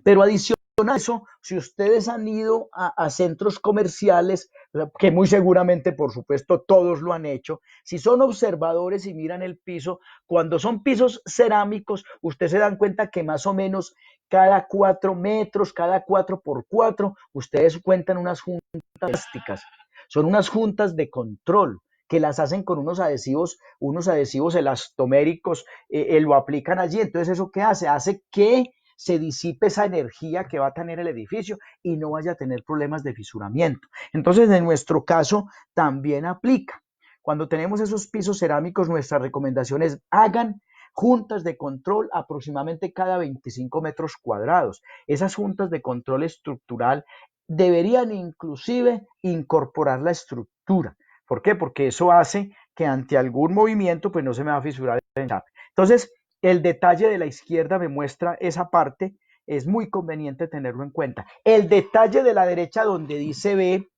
Pero adicional a eso, si ustedes han ido a centros comerciales, que muy seguramente, por supuesto, todos lo han hecho, si son observadores y miran el piso, cuando son pisos cerámicos, ustedes se dan cuenta que más o menos cada 4 metros, cada 4x4, ustedes cuentan unas juntas plásticas. Son unas juntas de control que las hacen con unos adhesivos elastoméricos, lo aplican allí. Entonces, ¿eso qué hace? Hace que se disipe esa energía que va a tener el edificio y no vaya a tener problemas de fisuramiento. Entonces, en nuestro caso también aplica. Cuando tenemos esos pisos cerámicos, nuestra recomendación es hagan juntas de control aproximadamente cada 25 metros cuadrados. Esas juntas de control estructural deberían inclusive incorporar la estructura. ¿Por qué? Porque eso hace que ante algún movimiento pues no se me va a fisurar el enchape. Entonces, el detalle de la izquierda me muestra esa parte, es muy conveniente tenerlo en cuenta. El detalle de la derecha donde dice B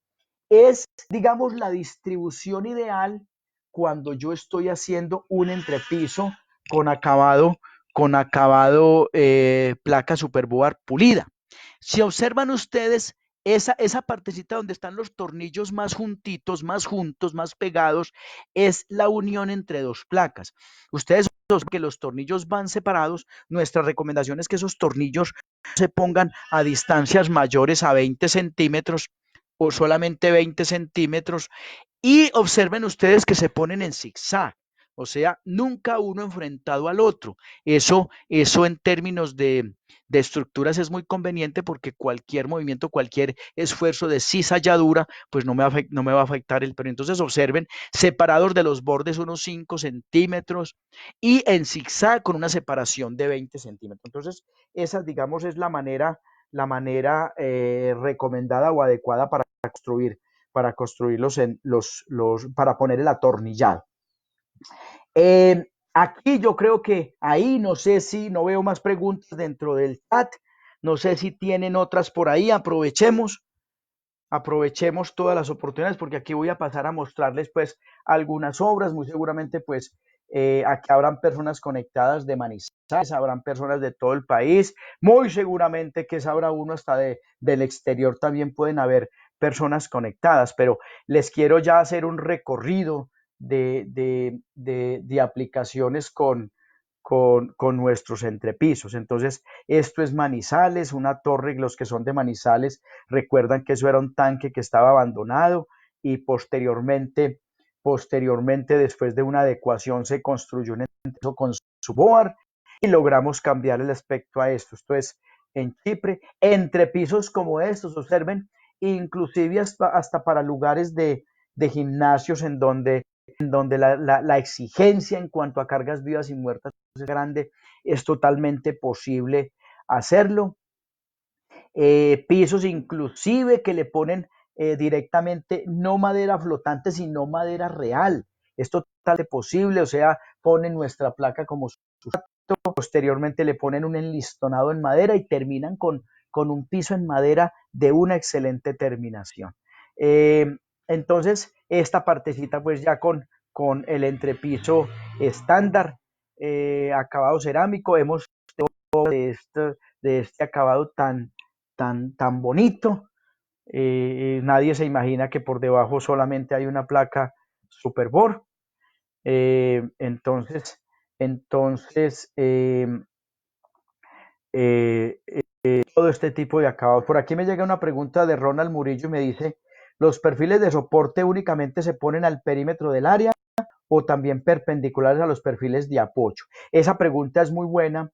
es, digamos, la distribución ideal cuando yo estoy haciendo un entrepiso con acabado, placa superboard pulida. Si observan ustedes, esa partecita donde están los tornillos más juntitos, más juntos, más pegados, es la unión entre dos placas. Ustedes saben que los tornillos van separados. Nuestra recomendación es que esos tornillos se pongan a distancias mayores a 20 centímetros o solamente 20 centímetros. Y observen ustedes que se ponen en zigzag, o sea, nunca uno enfrentado al otro. Eso en términos de estructuras es muy conveniente porque cualquier movimiento, cualquier esfuerzo de cizalladura, pues no me va a afectar el pero. Entonces observen, separados de los bordes unos 5 centímetros y en zigzag con una separación de 20 centímetros. Entonces, esa, digamos, es la manera recomendada o adecuada para construir para poner el atornillado. Aquí yo creo que ahí no sé si no veo más preguntas dentro del chat, no sé si tienen otras por ahí, aprovechemos todas las oportunidades porque aquí voy a pasar a mostrarles pues algunas obras, muy seguramente pues aquí habrán personas conectadas de Manizales, habrán personas de todo el país, muy seguramente que sabrá uno hasta del exterior también pueden haber personas conectadas, pero les quiero ya hacer un recorrido de aplicaciones con nuestros entrepisos. Entonces, esto es Manizales, una torre, los que son de Manizales recuerdan que eso era un tanque que estaba abandonado y posteriormente después de una adecuación, se construyó un entrepiso con su board y logramos cambiar el aspecto a esto. Esto es en Chipre, entrepisos como estos, observen, inclusive hasta para lugares de gimnasios en donde la exigencia en cuanto a cargas vivas y muertas es grande, es totalmente posible hacerlo. Pisos inclusive que le ponen directamente no madera flotante, sino madera real. Es totalmente posible, o sea, ponen nuestra placa como sustrato, posteriormente le ponen un enlistonado en madera y terminan con un piso en madera de una excelente terminación. Entonces, esta partecita pues ya con el entrepiso estándar, acabado cerámico, hemos de este acabado tan bonito. Nadie se imagina que por debajo solamente hay una placa Superboard. Entonces todo este tipo de acabados. Por aquí me llega una pregunta de Ronald Murillo y me dice, ¿los perfiles de soporte únicamente se ponen al perímetro del área o también perpendiculares a los perfiles de apoyo? Esa pregunta es muy buena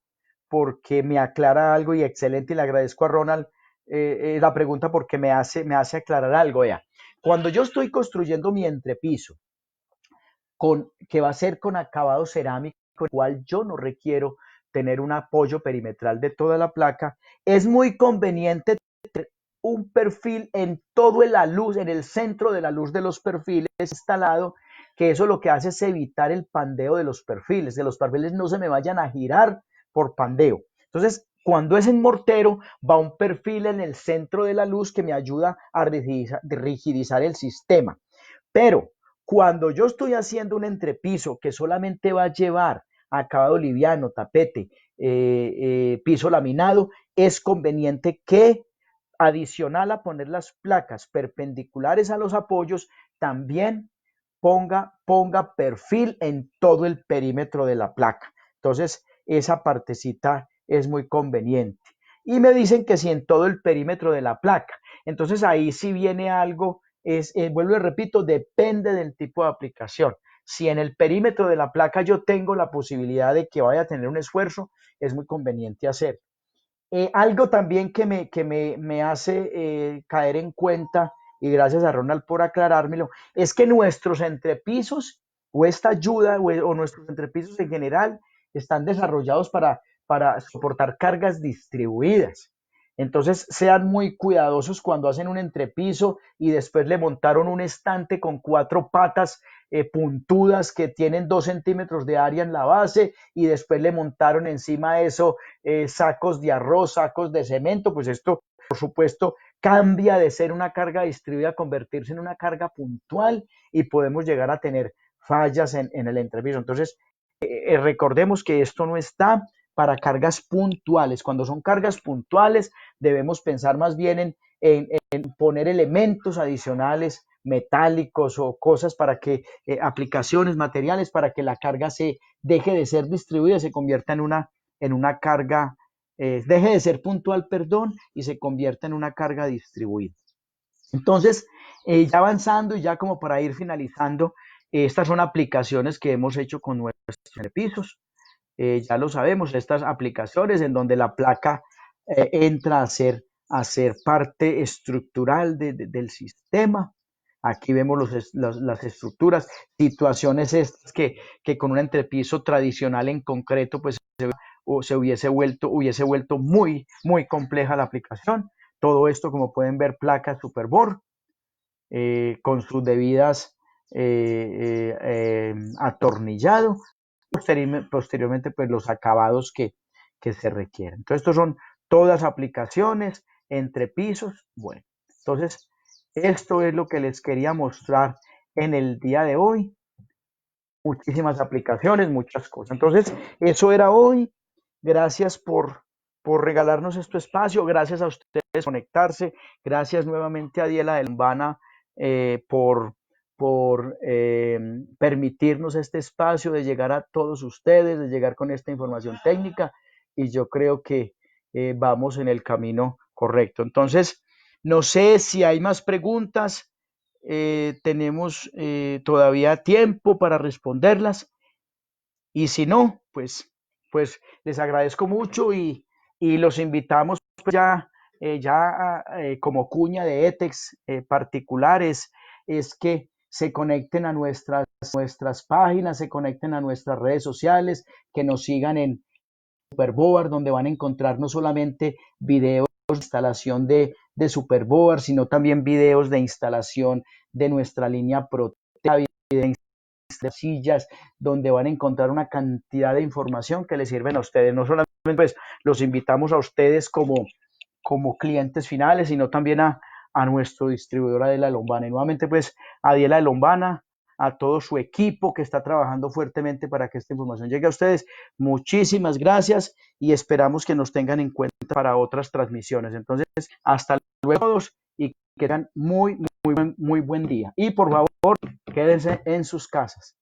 porque me aclara algo y excelente, y le agradezco a Ronald la pregunta porque me hace aclarar algo. Vea. Cuando yo estoy construyendo mi entrepiso, que va a ser con acabado cerámico, el cual yo no requiero tener un apoyo perimetral de toda la placa, es muy conveniente tener un perfil en toda la luz, en el centro de la luz de los perfiles instalado, que eso lo que hace es evitar el pandeo de los perfiles, no se me vayan a girar por pandeo. Entonces, cuando es en mortero, va un perfil en el centro de la luz que me ayuda a rigidizar el sistema. Pero cuando yo estoy haciendo un entrepiso que solamente va a llevar acabado liviano, tapete, piso laminado, es conveniente que adicional a poner las placas perpendiculares a los apoyos, también ponga perfil en todo el perímetro de la placa. Entonces, esa partecita es muy conveniente. Y me dicen que si en todo el perímetro de la placa. Entonces, ahí sí viene algo, vuelvo y repito, depende del tipo de aplicación. Si en el perímetro de la placa yo tengo la posibilidad de que vaya a tener un esfuerzo, es muy conveniente hacer. Algo también que me hace caer en cuenta, y gracias a Ronald por aclarármelo, es que nuestros entrepisos o esta ayuda o nuestros entrepisos en general están desarrollados para soportar cargas distribuidas. Entonces, sean muy cuidadosos cuando hacen un entrepiso y después le montaron un estante con 4 patas puntudas que tienen 2 centímetros de área en la base y después le montaron encima de eso sacos de arroz, sacos de cemento, pues esto, por supuesto, cambia de ser una carga distribuida a convertirse en una carga puntual y podemos llegar a tener fallas en el entrepiso. Entonces, recordemos que esto no está para cargas puntuales. Cuando son cargas puntuales, debemos pensar más bien en poner elementos adicionales metálicos o cosas para que aplicaciones, materiales, para que la carga se deje de ser distribuida, se convierta en una carga, deje de ser puntual, perdón, y se convierta en una carga distribuida. Entonces, ya avanzando y ya como para ir finalizando, estas son aplicaciones que hemos hecho con nuestros pisos. Ya lo sabemos, estas aplicaciones en donde la placa entra a ser parte estructural del sistema. Aquí vemos las estructuras, situaciones estas que con un entrepiso tradicional en concreto, pues se hubiese vuelto muy, muy compleja la aplicación. Todo esto, como pueden ver, placa Superboard, con sus debidas atornillado, posteriormente pues los acabados que se requieren. Entonces, estos son todas aplicaciones entre pisos. Bueno, entonces, esto es lo que les quería mostrar en el día de hoy. Muchísimas aplicaciones, muchas cosas. Entonces, eso era hoy. Gracias por regalarnos este espacio. Gracias a ustedes por conectarse. Gracias nuevamente a Diela de Lombana por permitirnos este espacio de llegar a todos ustedes, de llegar con esta información técnica. Y yo creo que vamos en el camino correcto. Entonces, no sé si hay más preguntas. Tenemos todavía tiempo para responderlas y si no, pues les agradezco mucho y los invitamos pues, como cuña de ETEX particulares, es que se conecten a nuestras páginas, se conecten a nuestras redes sociales, que nos sigan en Superboard, donde van a encontrar no solamente videos de instalación de Superboard, sino también videos de instalación de nuestra línea Proteva, de sillas, donde van a encontrar una cantidad de información que les sirven a ustedes. No solamente pues los invitamos a ustedes como clientes finales, sino también a nuestro distribuidor Adela de Lombana. Y nuevamente pues a Adela de Lombana, a todo su equipo que está trabajando fuertemente para que esta información llegue a ustedes. Muchísimas gracias y esperamos que nos tengan en cuenta para otras transmisiones. Entonces, hasta luego todos y que tengan muy buen día. Y por favor, quédense en sus casas.